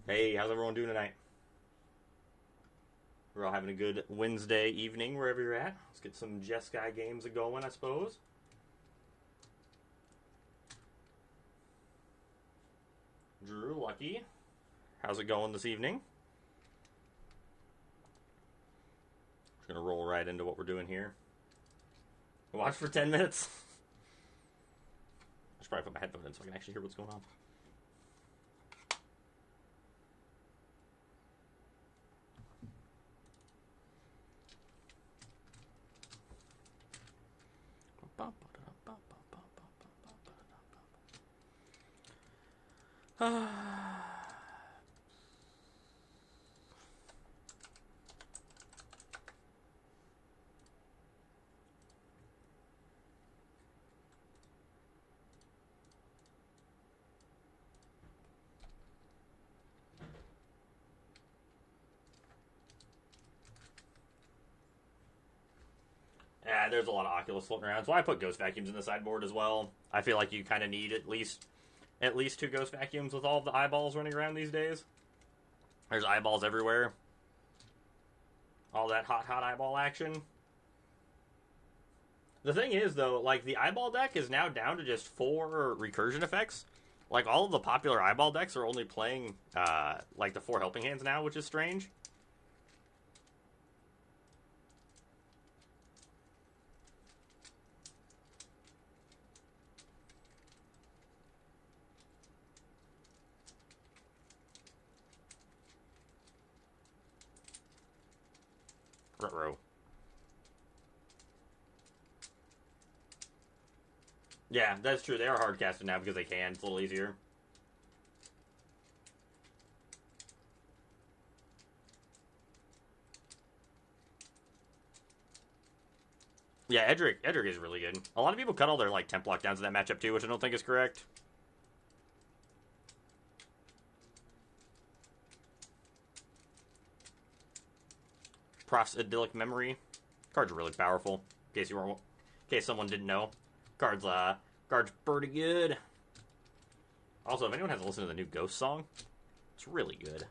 Hey, how's everyone doing tonight? We're all having a good Wednesday evening wherever you're at. Let's get some Jeskai games going, I suppose. Drew, Lucky, how's it going this evening? Just gonna roll right into what we're doing here. Watch for 10 minutes. I should probably put my headphone in so I can actually hear what's going on. Yeah, there's a lot of Oculus floating around, so I put ghost vacuums in the sideboard as well. I feel like you kind of need at least two ghost vacuums with all of the eyeballs running around these days. There's eyeballs everywhere. All that hot eyeball action. The thing is, though, like, the eyeball deck is now down to just 4 recursion effects. Like, all of the popular eyeball decks are only playing, like, the 4 helping hands now, which is strange. Ruh-roh. Yeah, that's true. They are hard casted now because they can. It's a little easier. Yeah, Edric is really good. A lot of people cut all their like temp lockdowns in that matchup too, which I don't think is correct. Prof's idyllic memory. Cards are really powerful. In case someone didn't know, cards pretty good. Also, if anyone hasn't listened to the new Ghost song, it's really good.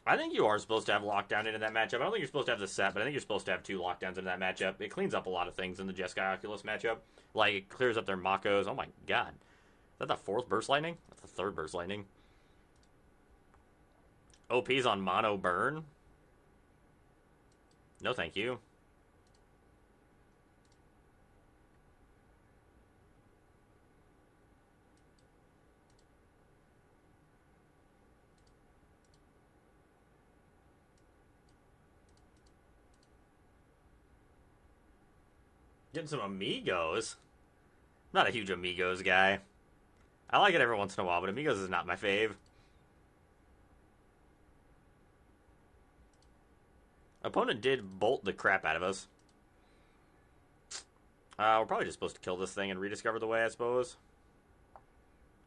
I think you are supposed to have lockdown into that matchup. I don't think you're supposed to have the set, but I think you're supposed to have 2 lockdowns into that matchup. It cleans up a lot of things in the Jeskai Oculus matchup. Like, it clears up their Makos. Oh my god. Is that the 4th Burst Lightning? That's the 3rd Burst Lightning. OP's on Mono Burn? No, thank you. Getting some Amigos. Not a huge Amigos guy. I like it every once in a while, but Amigos is not my fave. Opponent did bolt the crap out of us. We're probably just supposed to kill this thing and rediscover the way, I suppose.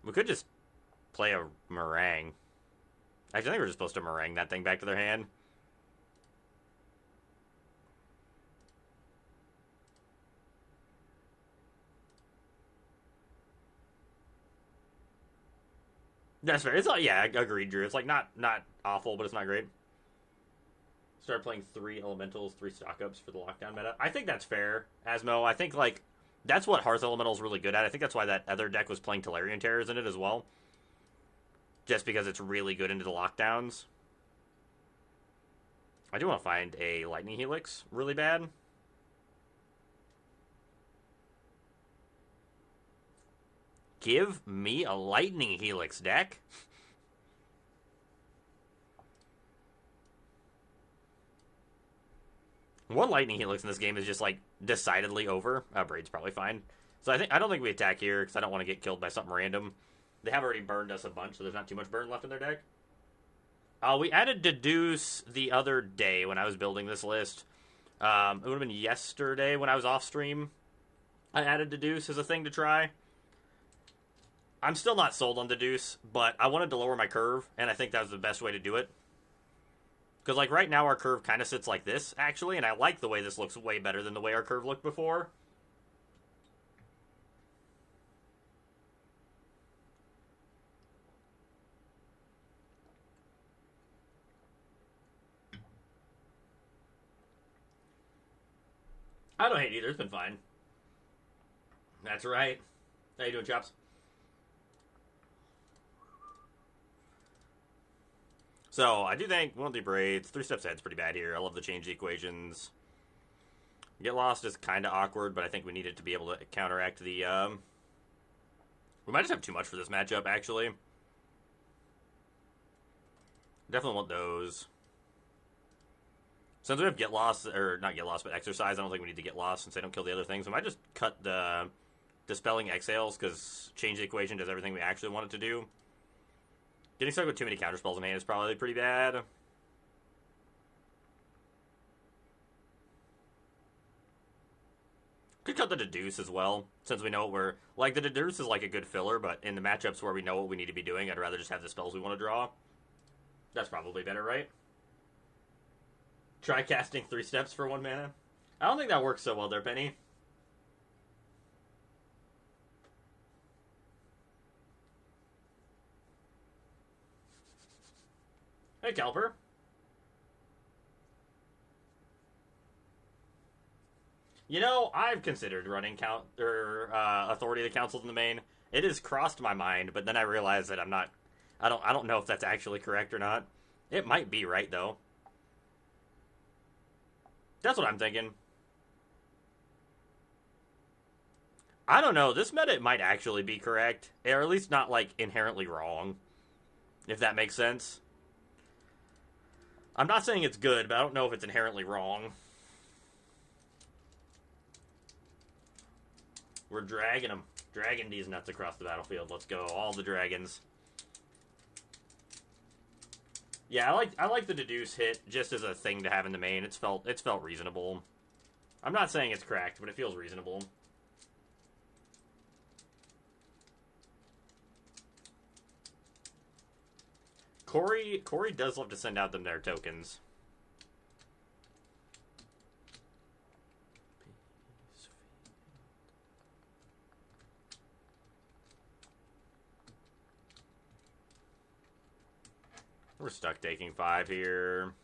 We could just play a meringue. Actually, I think we're just supposed to meringue that thing back to their hand. That's fair. It's like, yeah, agreed, Drew. It's like not awful, but it's not great. Start playing 3 elementals, 3 stock ups for the lockdown meta. I think that's fair, Asmo. I think like that's what Hearth Elemental is really good at. I think that's why that other deck was playing Tolarian Terrors in it as well. Just because it's really good into the lockdowns. I do want to find a Lightning Helix really bad. Give me a Lightning Helix deck. One Lightning Helix in this game is just like decidedly over. Braid's probably fine. So I don't think we attack here because I don't want to get killed by something random. They have already burned us a bunch, so there's not too much burn left in their deck. We added Deduce the other day when I was building this list. It would have been yesterday when I was off stream. I added Deduce as a thing to try. I'm still not sold on the deuce, but I wanted to lower my curve, and I think that was the best way to do it. Because, like, right now our curve kind of sits like this, actually, and I like the way this looks way better than the way our curve looked before. I don't hate either. It's been fine. That's right. How you doing, Chops? So, I do think one of the braids, 3 steps ahead's pretty bad here. I love the change the equations. Get lost is kind of awkward, but I think we need it to be able to counteract the, we might just have too much for this matchup, actually. Definitely want those. Since we have get lost, or not get lost, but exercise, I don't think we need to get lost since they don't kill the other things. We might just cut the dispelling exhales, because change the equation does everything we actually want it to do. Getting stuck with too many counterspells in hand is probably pretty bad. Could cut the deduce as well, since we know what we're... Like, the deduce is like a good filler, but in the matchups where we know what we need to be doing, I'd rather just have the spells we want to draw. That's probably better, right? Try casting 3 steps for 1 mana. I don't think that works so well there, Penny. Hey, Kelper. You know, I've considered running Authority of the Councils in the main. It has crossed my mind, but then I realized that I don't know if that's actually correct or not. It might be right though. That's what I'm thinking. I don't know. This meta might actually be correct, or at least not like inherently wrong, if that makes sense. I'm not saying it's good, but I don't know if it's inherently wrong. We're dragging them. Dragging these nuts across the battlefield. Let's go. All the dragons. Yeah, I like the deduce hit just as a thing to have in the main. It's felt reasonable. I'm not saying it's cracked, but it feels reasonable. Corey does love to send out their tokens. We're stuck taking 5 here.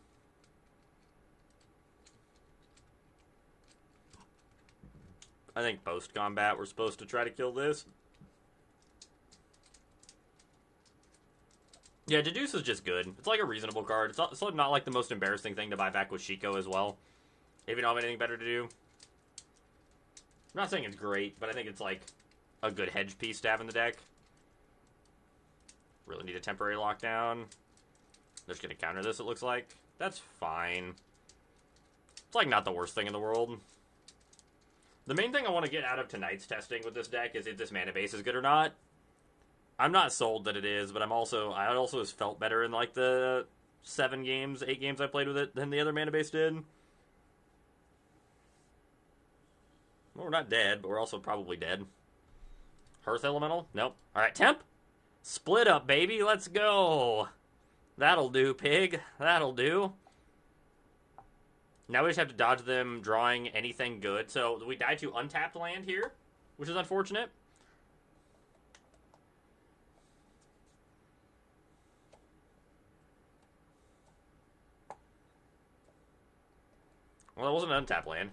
I think post-combat we're supposed to try to kill this. Yeah, Deduce is just good. It's like a reasonable card. It's also not like the most embarrassing thing to buy back with Shiko as well. If you don't have anything better to do. I'm not saying it's great, but I think it's like a good hedge piece to have in the deck. Really need a temporary lockdown. They're just going to counter this, it looks like. That's fine. It's like not the worst thing in the world. The main thing I want to get out of tonight's testing with this deck is if this mana base is good or not. I'm not sold that it is, but I also has felt better in like the 8 games I played with it than the other mana base did. Well, we're not dead, but we're also probably dead. Hearth Elemental? Nope. Alright, Temp. Split up, baby. Let's go. That'll do, pig. That'll do. Now we just have to dodge them drawing anything good. So we die to untapped land here, which is unfortunate. Well, it wasn't an untapped land.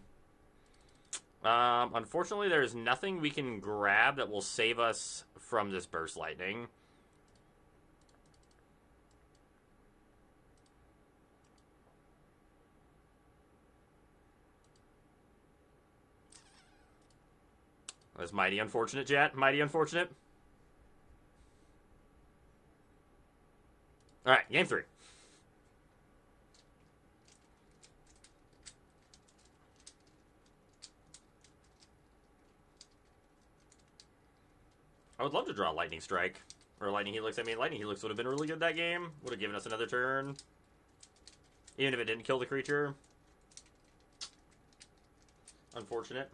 Unfortunately, there's nothing we can grab that will save us from this Burst Lightning. That's mighty unfortunate, chat. Mighty unfortunate. Alright, game 3. I would love to draw Lightning Strike. Or Lightning Helix. I mean, Lightning Helix would have been really good that game. Would have given us another turn. Even if it didn't kill the creature. Unfortunate.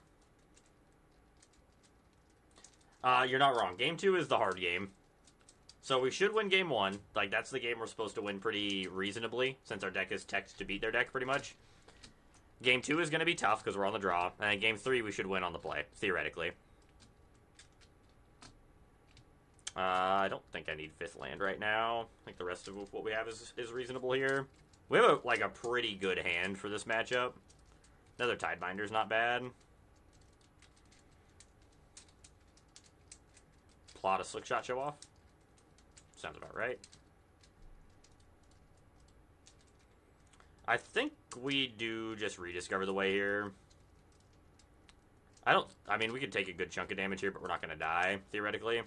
You're not wrong. Game 2 is the hard game. So we should win game 1. Like, that's the game we're supposed to win pretty reasonably, since our deck is teched to beat their deck, pretty much. Game 2 is going to be tough, because we're on the draw. And game 3, we should win on the play, theoretically. I don't think I need 5th land right now. I think the rest of what we have is reasonable here. We have, a pretty good hand for this matchup. Another Tidebinder's not bad. Plot a Slickshot Show Off. Sounds about right. I think we do just rediscover the way here. I mean, we could take a good chunk of damage here, but we're not going to die, theoretically.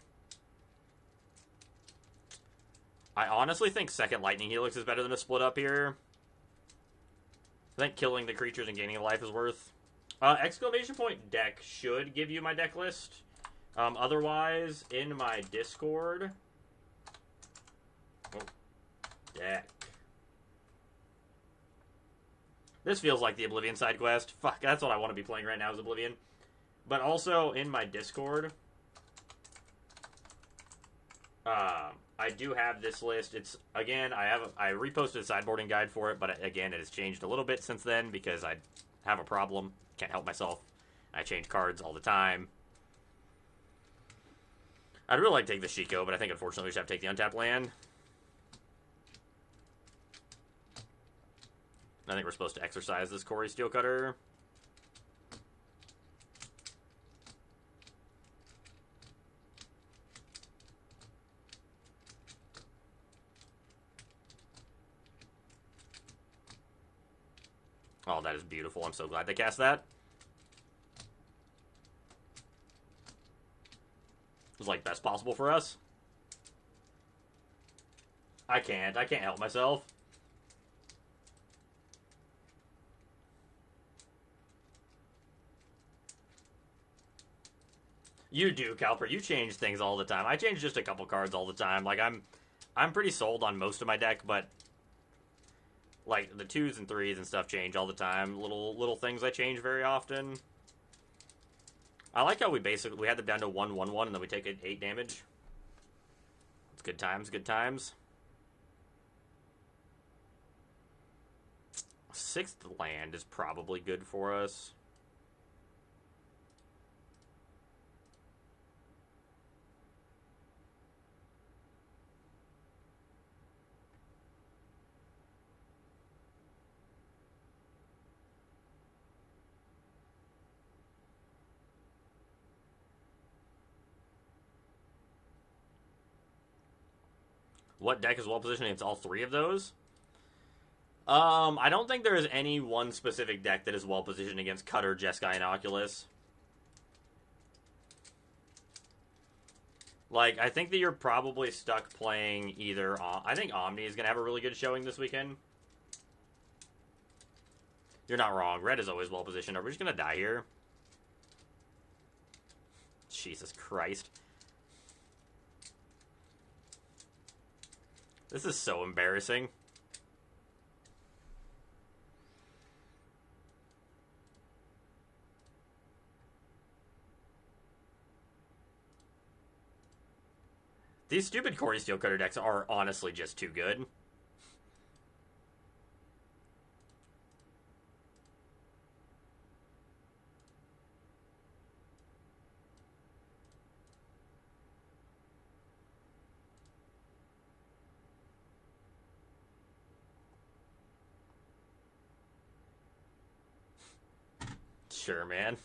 I honestly think second Lightning Helix is better than a split up here. I think killing the creatures and gaining a life is worth. Exclamation point deck should give you my deck list. Otherwise, in my Discord... Oh, deck. This feels like the Oblivion side quest. Fuck, that's what I want to be playing right now is Oblivion. But also, in my Discord... I do have this list. It's, again, I reposted a sideboarding guide for it, but again, it has changed a little bit since then because I have a problem. Can't help myself. I change cards all the time. I'd really like to take the Shiko, but I think unfortunately we should have to take the untapped land. I think we're supposed to exercise this Corey Steelcutter. Oh, that is beautiful. I'm so glad they cast that. It was like best possible for us. I can't help myself. You do, Calper. You change things all the time. I change just a couple cards all the time. Like, I'm pretty sold on most of my deck, but like the 2s and 3s and stuff change all the time. Little things I change very often. I like how we had them down to 1/1/1 and then we take 8 damage. It's good times, good times. 6th land is probably good for us. What deck is well positioned against all 3 of those? I don't think there is any one specific deck that is well positioned against Cutter, Jeskai, and Oculus. Like, I think that you're probably stuck playing either... I think Omni is going to have a really good showing this weekend. You're not wrong. Red is always well positioned. Are we just going to die here? Jesus Christ. This is so embarrassing. These stupid Corey Steelcutter decks are honestly just too good. Sure, man.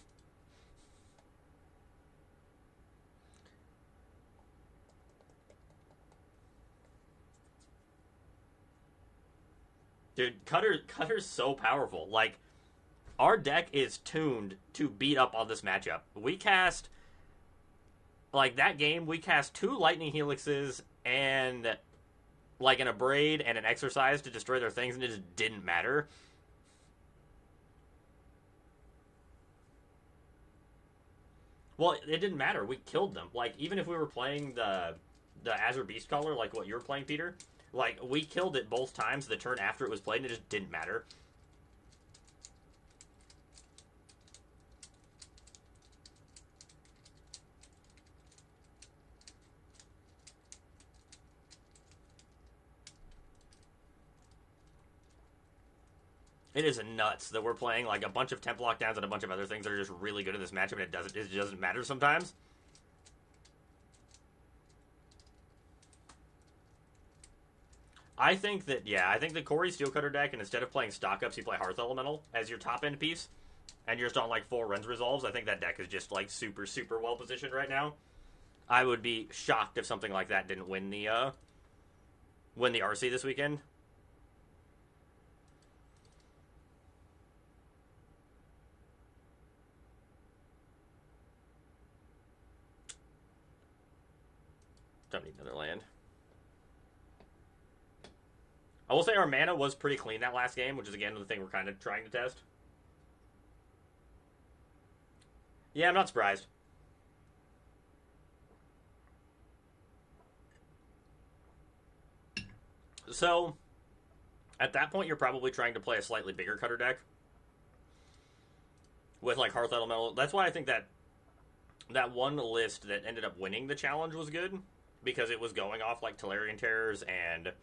Dude, Cutter's so powerful. Like, our deck is tuned to beat up on this matchup. We cast, like, that game, we cast 2 Lightning Helixes and, like, an Abrade and an Exercise to destroy their things, and it just didn't matter. Well, it didn't matter. We killed them. Like, even if we were playing the Azure Beast Caller, like what you were playing, Peter, like, we killed it both times the turn after it was played, and it just didn't matter. It is nuts that we're playing like a bunch of temp lockdowns and a bunch of other things that are just really good in this matchup, and it doesn't matter sometimes. I think that Corey Steelcutter deck, and instead of playing stock ups, you play Hearth Elemental as your top end piece, and you're just on like 4 Rens Resolves. I think that deck is just like super, super well positioned right now. I would be shocked if something like that didn't win the RC this weekend. Don't need another land. I will say our mana was pretty clean that last game, which is again the thing we're kind of trying to test. Yeah, I'm not surprised. So, at that point, you're probably trying to play a slightly bigger cutter deck with like Hearth Elemental. That's why I think that one list that ended up winning the challenge was good, because it was going off like Tolarian Terrors and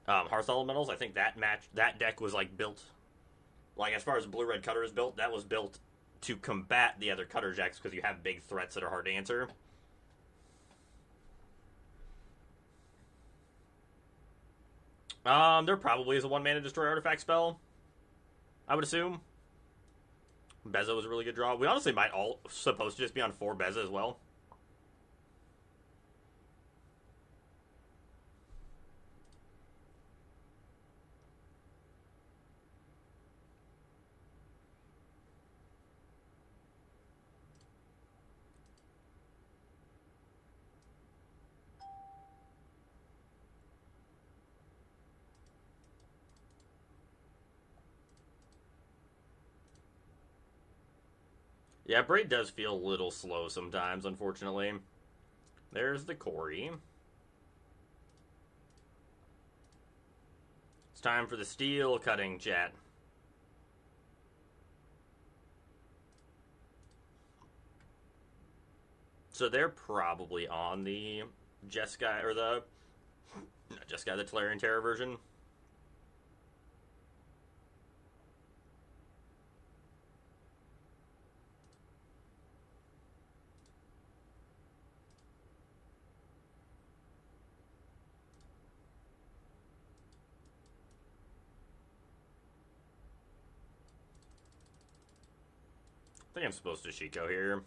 Hearth Elementals. I think that deck was like built, like as far as blue red cutter is built, that was built to combat the other cutter decks because you have big threats that are hard to answer. There probably is a 1-mana destroy artifact spell, I would assume. Beza was a really good draw. We honestly might all supposed to just be on 4 Beza as well. Yeah, Braid does feel a little slow sometimes, unfortunately. There's the Corey. It's time for the steel cutting, chat. So they're probably on the Jeskai, or the... not Jeskai, the Tolarian Terror version. I think I'm supposed to Shiko here.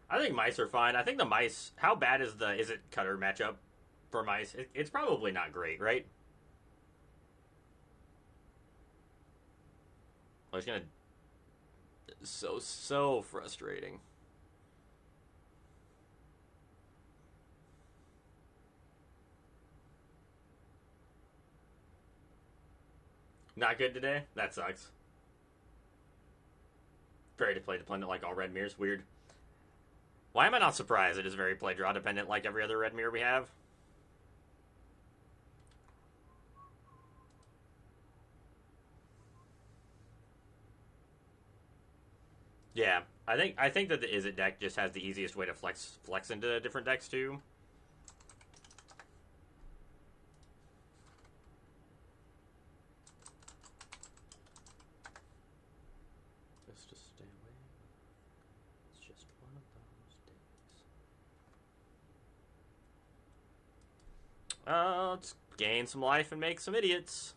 I think mice are fine. I think the mice... how bad is it cutter matchup for mice? It's probably not great, right? I was gonna... so frustrating. Not good today? That sucks. Very play dependent like all red mirrors. Weird. Why am I not surprised? It is very play draw dependent like every other red mirror we have. Yeah, I think that the Izzet deck just has the easiest way to flex into different decks too. Just to stay away. It's just one of those days. Let's gain some life and make some idiots.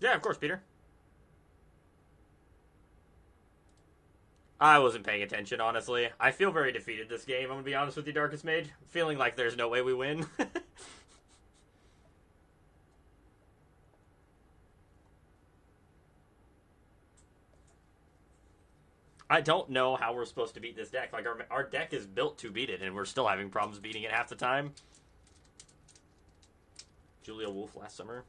Yeah, of course, Peter. I wasn't paying attention, honestly. I feel very defeated this game, I'm going to be honest with you, Darkest Mage. Feeling like there's no way we win. I don't know how we're supposed to beat this deck. Like, our deck is built to beat it, and we're still having problems beating it half the time. Julia Wolf last summer.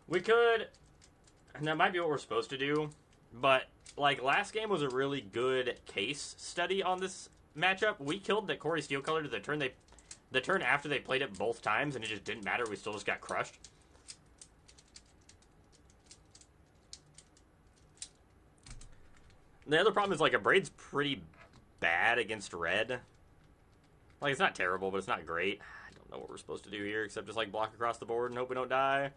We could, and that might be what we're supposed to do, but like last game was a really good case study on this matchup. We killed the Corey Steel Color to the turn after they played it both times, and it just didn't matter. We still just got crushed. The other problem is like Abraid's pretty bad against red. Like it's not terrible, but it's not great. I don't know what we're supposed to do here except just like block across the board and hope we don't die.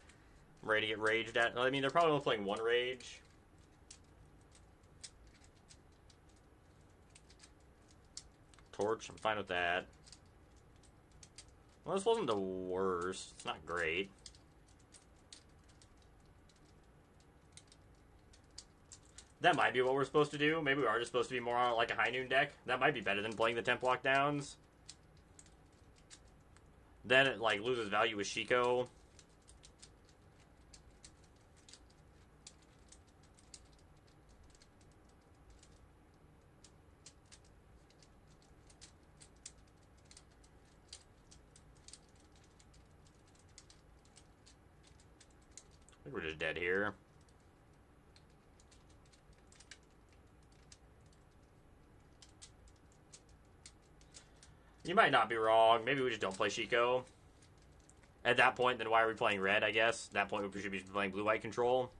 I'm ready to get raged at. I mean, they're probably only playing one rage. Torch, I'm fine with that. Well, this wasn't the worst. It's not great. That might be what we're supposed to do. Maybe we are just supposed to be more on like a high noon deck. That might be better than playing the temp lockdowns. Then it like loses value with Shiko. I think we're just dead here. You might not be wrong. Maybe we just don't play Shiko. At that point, then why are we playing red, I guess? At that point, we should be playing blue-white control.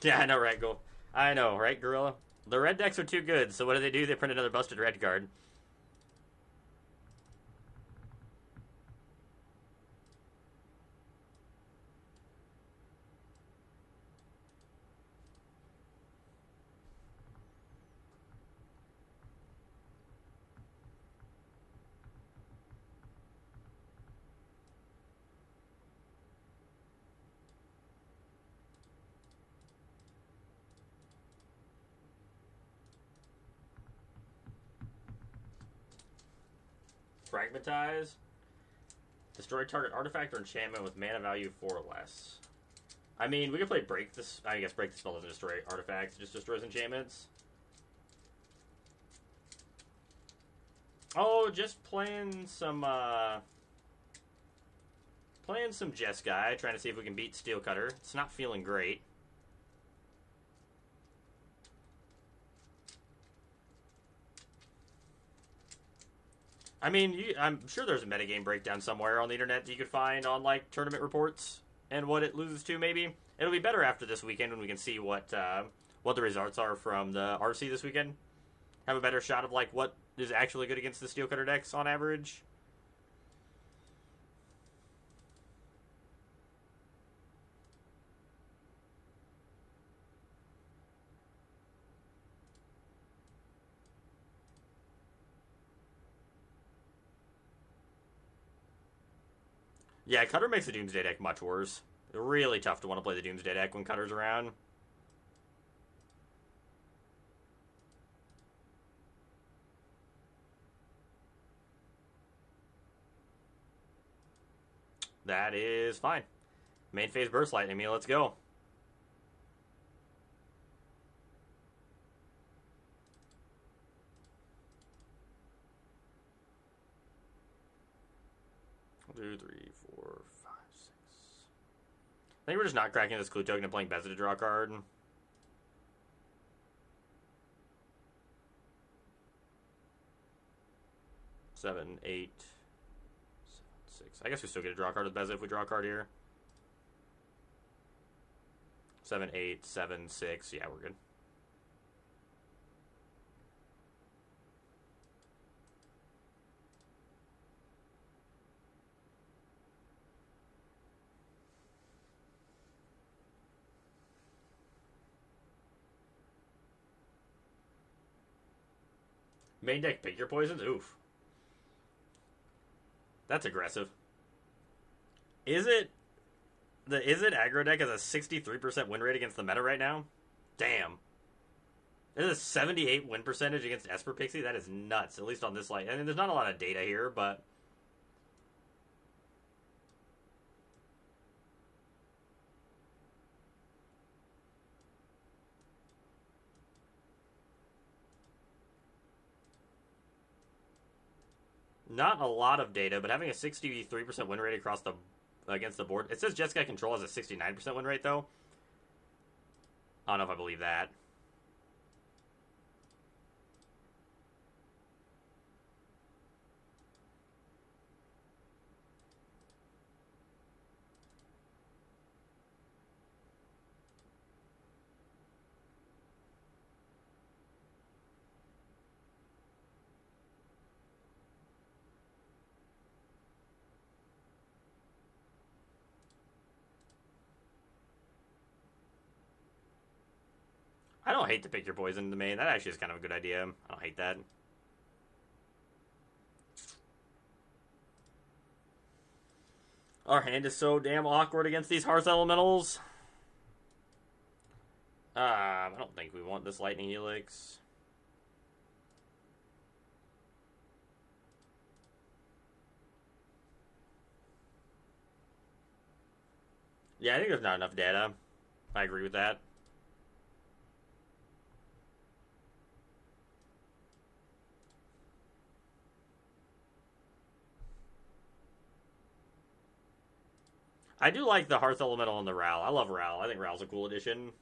Yeah, I know, right, Go? I know, right, Gorilla? The red decks are too good, so what do? They print another busted red card. Fragmentize. Destroy target artifact or enchantment with mana value 4 or less. I mean, we could play Break this. I guess Break the Spell doesn't destroy artifacts, it just destroys enchantments. Oh, just playing some Jeskai, trying to see if we can beat Steel Cutter. It's not feeling great. I mean, I'm sure there's a metagame breakdown somewhere on the internet that you could find on like tournament reports and what it loses to. Maybe it'll be better after this weekend when we can see what the results are from the RC this weekend. Have a better shot of like what is actually good against the Steel Cutter decks on average. Yeah, Cutter makes the Doomsday deck much worse. Really tough to want to play the Doomsday deck when Cutter's around. That is fine. Main phase Burst Lightning me, let's go. One, two, three, four, five, six. I think we're just not cracking this clue token and playing Bezza to draw a card. 7, 8, 7, 6. I guess we still get a draw card with Bezza if we draw a card here. 7, 8, 7, 6. Yeah, we're good. Main deck, pick your poisons? Oof. That's aggressive. Is it aggro deck has a 63% win rate against the meta right now? Damn. There's a 78 win percentage against Esper Pixie? That is nuts, at least on this light. I mean, there's not a lot of data here, but... Not a lot of data, but having a 63% win rate across the against the board. It says Jeskai Control has a 69% win rate, though. I don't know if I believe that. I don't hate to pick your poison in the main. That actually is kind of a good idea. I don't hate that. Our hand is so damn awkward against these Hearth Elementals. I don't think we want this Lightning Helix. Yeah, I think there's not enough data. I agree with that. I do like the Hearth Elemental and the Ral. I love Ral. I think Ral's a cool addition.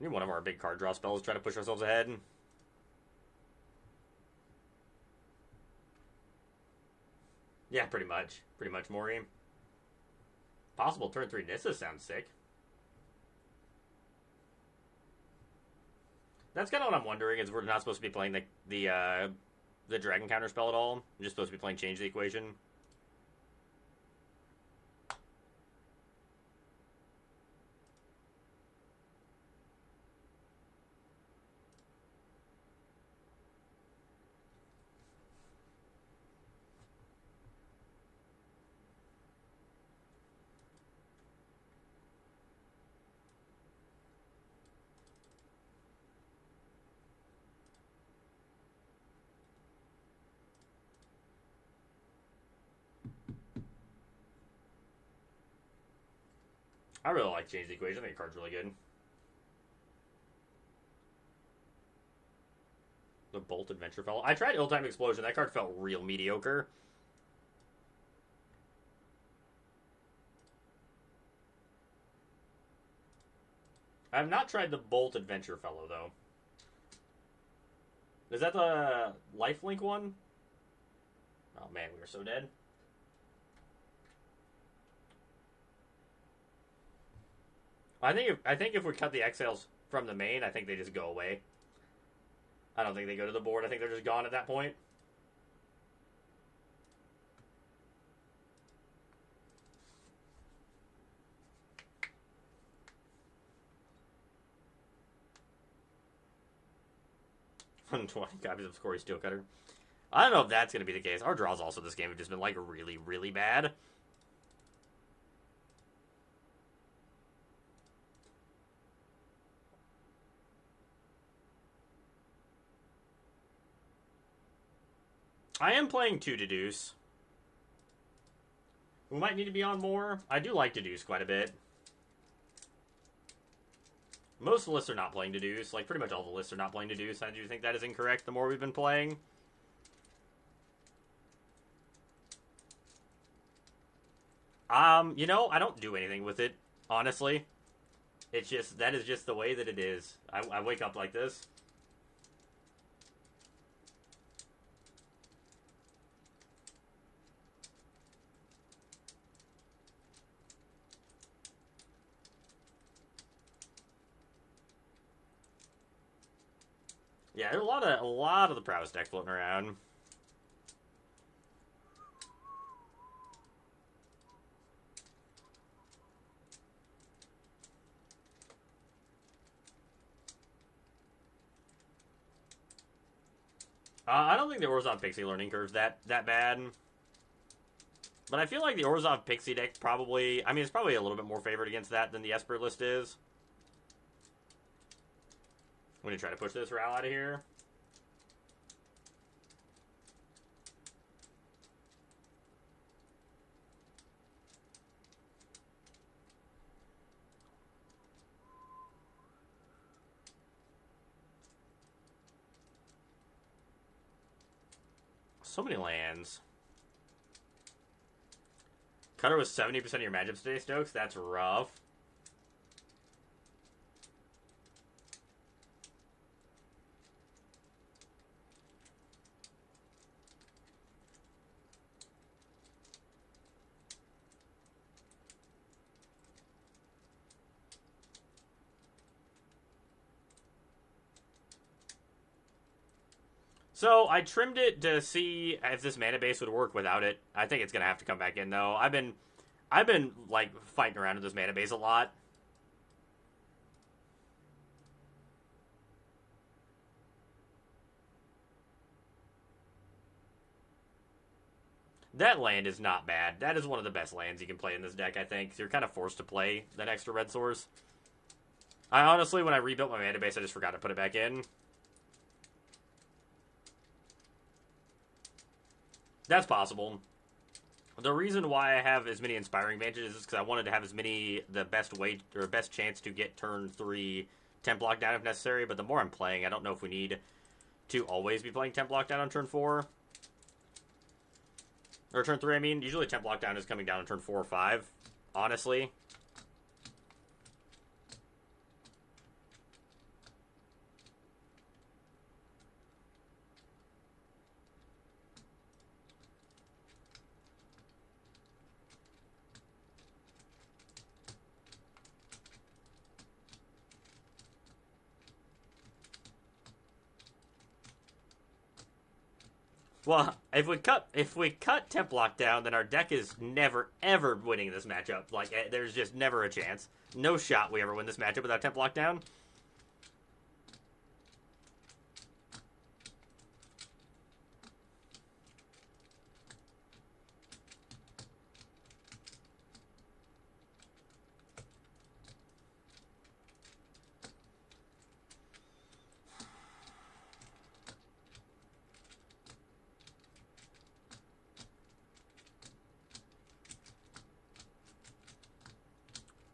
Need one of our big card draw spells, try to push ourselves ahead. Yeah, pretty much. Pretty much, Mori. Possible turn 3 Nissa sounds sick. That's kind of what I'm wondering, is we're not supposed to be playing the Dragon Counter spell at all. We're just supposed to be playing Change the Equation. I really like Change the Equation. I think the card's really good. The Bolt Adventure Fellow. I tried Ill-Timed Explosion. That card felt real mediocre. I have not tried the Bolt Adventure Fellow, though. Is that the Lifelink one? Oh man, we are so dead. I think if we cut the exhales from the main, I think they just go away. I don't think they go to the board. I think they're just gone at that point. $120 copies of Scory Steelcutter. I don't know if that's going to be the case. Our draws also this game have just been like really, really bad. I am playing 2 Deduce. We might need to be on more. I do like Deduce quite a bit. Most of the lists are not playing Deduce. Like, pretty much all the lists are not playing Deduce. I do think that is incorrect the more we've been playing. You know, I don't do anything with it. Honestly, it's just that is just the way that it is. I wake up like this. Yeah, there's a lot of the prowess deck floating around. I don't think the Orzhov Pixie learning curve's that bad. But I feel like the Orzhov Pixie deck probably... I mean, it's probably a little bit more favored against that than the Esper list is. I'm going to try to push this Ral out of here. So many lands. Cutter was 70% of your matchups today, Stokes. That's rough. So I trimmed it to see if this mana base would work without it. I think it's gonna have to come back in though. I've been like fighting around with this mana base a lot. That land is not bad. That is one of the best lands you can play in this deck, I think. You're kind of forced to play that extra red source. I honestly, when I rebuilt my mana base, I just forgot to put it back in. That's possible. The reason why I have as many inspiring advantages is because I wanted to have the best way or best chance to get turn 3 temp block down if necessary. But the more I'm playing, I don't know if we need to always be playing temp block down on turn 4 or turn 3. I mean, usually temp block down is coming down on turn 4 or 5. Honestly. Well, if we cut temp lock down, then our deck is never ever winning this matchup. Like there's just never a chance. No shot we ever win this matchup without temp lock down.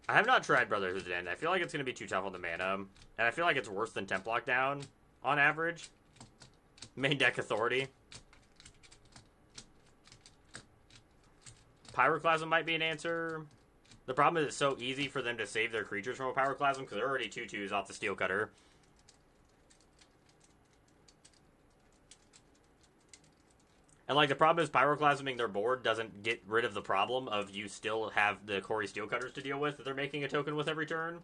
I have not tried Brotherhood's End. I feel like it's going to be too tough on the mana. And I feel like it's worse than Temp Lockdown on average. Main deck Authority. Pyroclasm might be an answer. The problem is it's so easy for them to save their creatures from a Pyroclasm because they're already 2/2s off the Steel Cutter. And, like, the problem is Pyroclasming their board doesn't get rid of the problem of you still have the Kori Steel Cutters to deal with that they're making a token with every turn.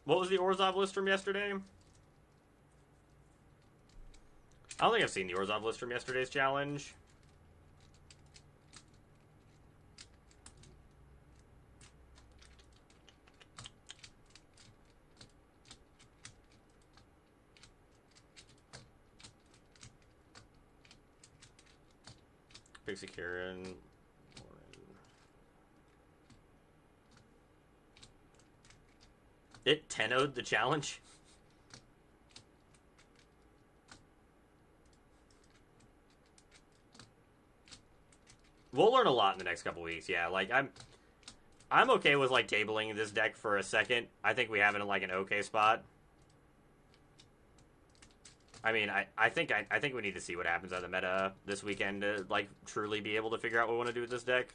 What was the Orzhov list from yesterday? I don't think I've seen the Orzhov list from yesterday's challenge. Pixie Karen. It 10-0'd the challenge. We'll learn a lot in the next couple weeks. Yeah, like I'm okay with like tabling this deck for a second. I think we have it in like an okay spot. I mean, I think we need to see what happens on the meta this weekend to like truly be able to figure out what we want to do with this deck.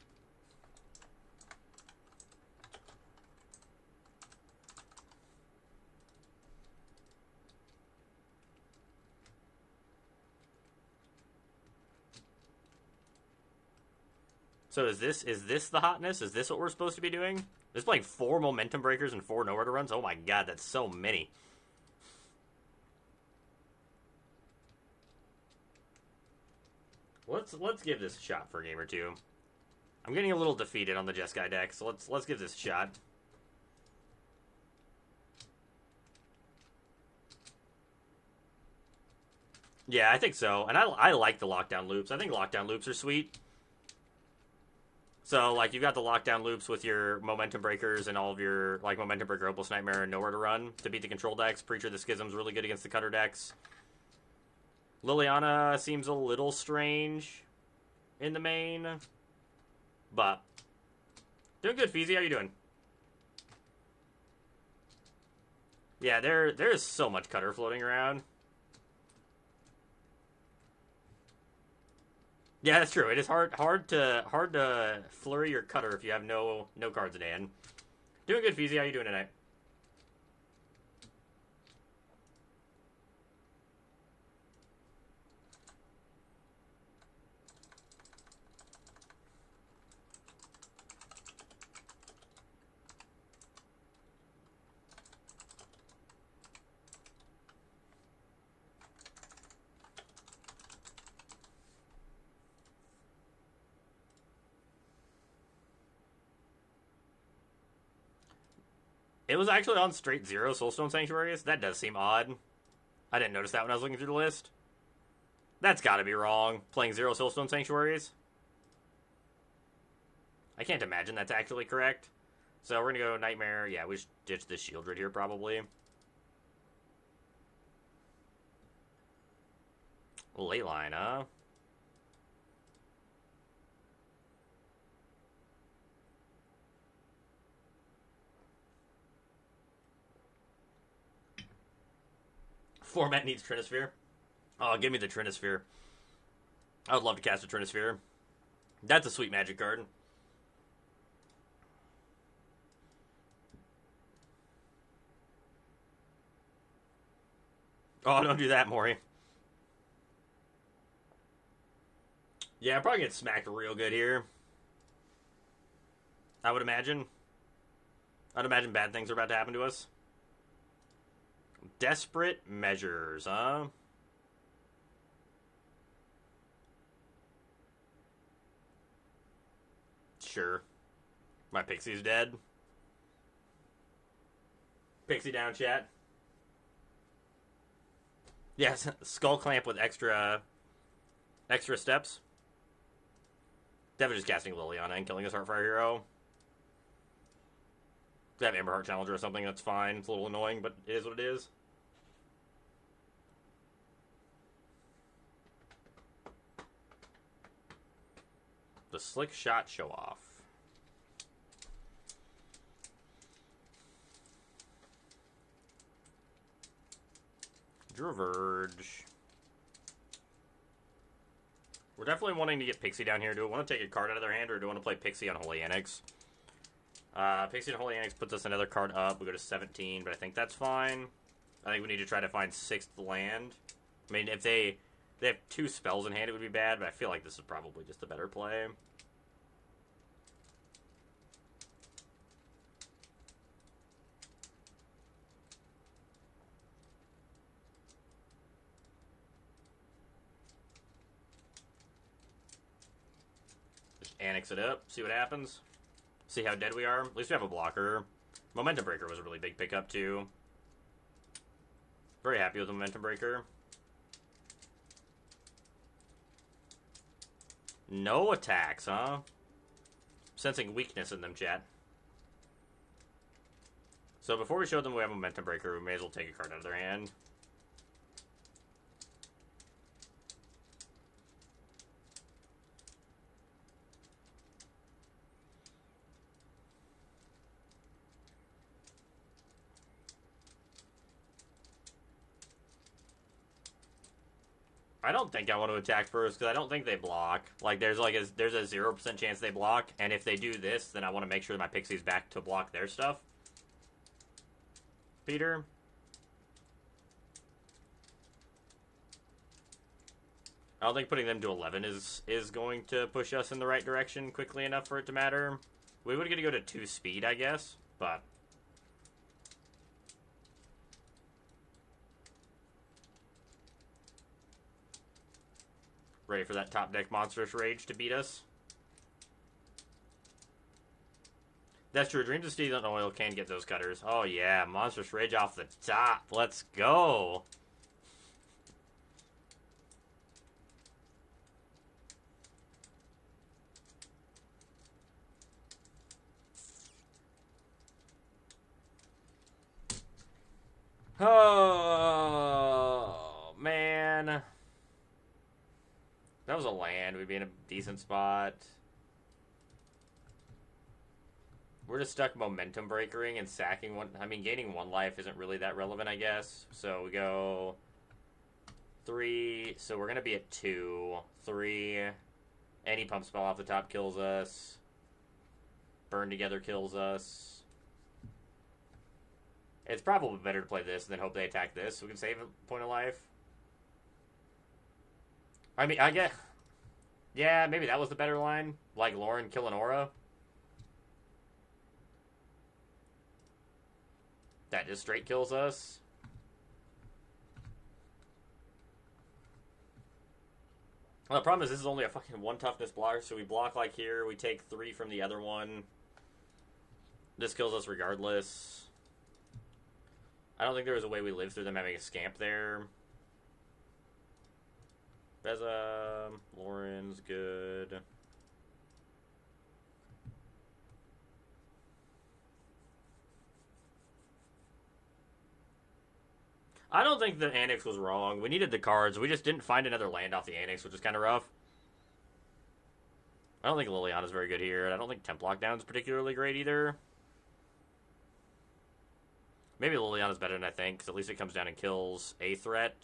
So is this the hotness? Is this what we're supposed to be doing? It's playing 4 momentum breakers and 4 nowhere to runs. Oh my god, that's so many. Let's give this a shot for a game or two. I'm getting a little defeated on the Jeskai deck, so let's give this a shot. Yeah, I think so. And I like the lockdown loops. I think lockdown loops are sweet. So, like, you've got the lockdown loops with your momentum breakers and all of your, like, momentum breaker, hopeless nightmare, and nowhere to run to beat the control decks. Preacher of the Schism's really good against the cutter decks. Liliana seems a little strange in the main, but doing good. Feezy, how you doing? Yeah, there's so much cutter floating around. Yeah, that's true. It is hard to flurry your cutter if you have no cards in hand. Doing good, Feezy. How you doing tonight? It was actually on straight 0 Soulstone Sanctuaries. That does seem odd. I didn't notice that when I was looking through the list. That's gotta be wrong. Playing 0 Soulstone Sanctuaries. I can't imagine that's actually correct. So we're gonna go Nightmare. Yeah, we should ditch this Shieldred here probably. Late line, huh? Format needs Trinisphere. Oh, give me the Trinisphere. I would love to cast a Trinisphere. That's a sweet magic card. Oh, don't do that, Maury. Yeah, I'm probably get smacked real good here. I would imagine. I'd imagine bad things are about to happen to us. Desperate measures, huh? Sure. My Pixie's dead. Pixie down, chat. Yes, Skull Clamp with extra steps. Definitely just casting Liliana and killing his Heartfire hero. They have Emberheart Challenger or something, that's fine. It's a little annoying, but it is what it is. The Slick Shot Show Off. Verge. We're definitely wanting to get Pixie down here. Do we want to take a card out of their hand, or do we want to play Pixie on Holy Annex? Pixie on Holy Annex puts us another card up. We go to 17, but I think that's fine. I think we need to try to find 6th land. I mean, if they have 2 spells in hand, it would be bad, but I feel like this is probably just a better play. Annex it up, see what happens. See how dead we are. At least we have a blocker. Momentum Breaker was a really big pickup, too. Very happy with the Momentum Breaker. No attacks, huh? Sensing weakness in them, chat. So before we show them we have Momentum Breaker, we may as well take a card out of their hand. I don't think I want to attack first because I don't think they block. Like there's a 0% chance they block, and if they do this, then I want to make sure my pixie's back to block their stuff. Peter. I don't think putting them to 11 is going to push us in the right direction quickly enough for it to matter. We would get to go to 2 speed, I guess, but ready for that top deck Monstrous Rage to beat us. That's true. Dreams of Steel and Oil can get those cutters. Oh yeah, Monstrous Rage off the top. Let's go. Oh man. That was a land. We'd be in a decent spot. We're just stuck momentum breakering and sacking one. I mean, gaining 1 life isn't really that relevant, I guess. So we go 3. So we're going to be at 2. 3. Any pump spell off the top kills us. Burn Together kills us. It's probably better to play this than hope they attack this so we can save a point of life. I mean, I get... Yeah, maybe that was the better line. Like Lauren killing Aura. That just straight kills us. Well, the problem is this is only a fucking 1 toughness block, so we block like here, we take 3 from the other one. This kills us regardless. I don't think there was a way we live through them having a scamp there. Beza, Lauren's good. I don't think the Annex was wrong. We needed the cards. We just didn't find another land off the Annex, which is kind of rough. I don't think Liliana's very good here, and I don't think Temp Lockdown's particularly great either. Maybe Liliana's better than I think, because at least it comes down and kills a threat.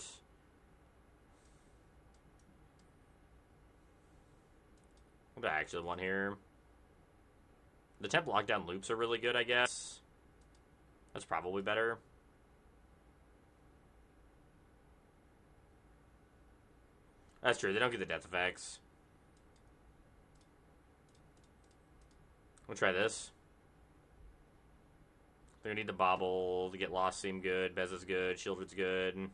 What about actually one here? The Temp Lockdown loops are really good, I guess. That's probably better. That's true, they don't get the death effects. We'll try this. They're gonna need the Bobble to get Lost seem good. Beza's good. Shieldred's good.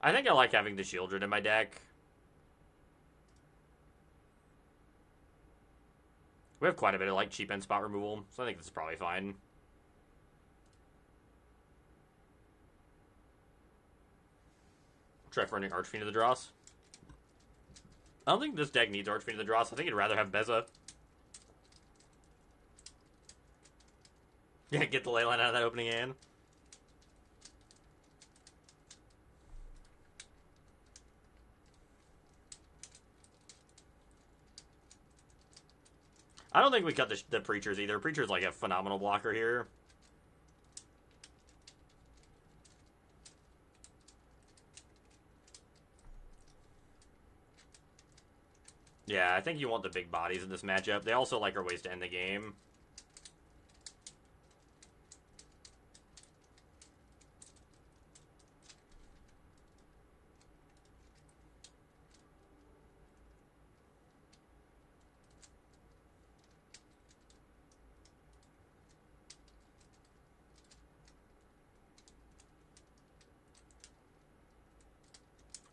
I think I like having the Shieldred in my deck. We have quite a bit of like cheap end spot removal, so I think this is probably fine. Try running Archfiend of the Dross. I don't think this deck needs Archfiend of the Dross. I think it'd rather have Beza. Yeah, get the Leyline out of that opening hand. I don't think we cut the Preachers either. Preacher's like a phenomenal blocker here. Yeah, I think you want the big bodies in this matchup. They also like are ways to end the game.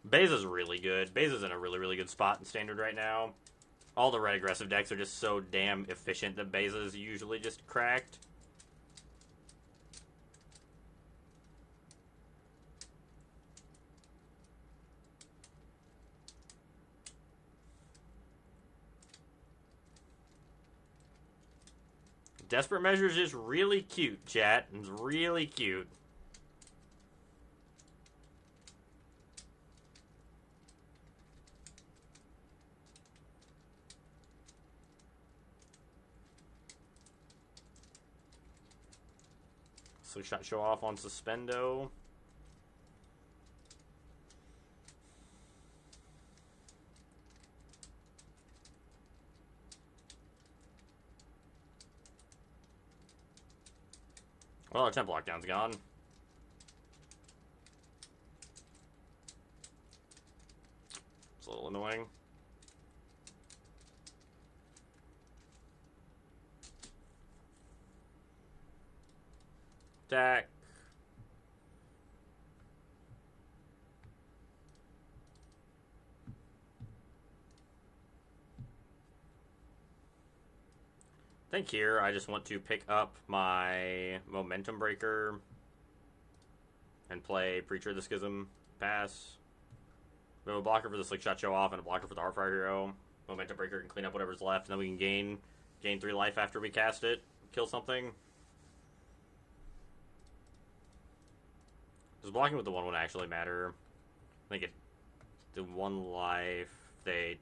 Beza's really good. Beza's in a really, really good spot in Standard right now. All the red aggressive decks are just so damn efficient that Beza's usually just cracked. Desperate Measure is just really cute, chat. It's really cute. Slingshot show off on Suspendo. Well, our temp lockdown's gone. It's a little annoying. Attack. I think here I just want to pick up my Momentum Breaker and play Preacher of the Schism, pass. We have a blocker for the Slingshot show off and a blocker for the Heartfire Hero. Momentum Breaker can clean up whatever's left, and then we can gain 3 life after we cast it, kill something. Does blocking with the 1/1 actually matter? I think the 1 life, they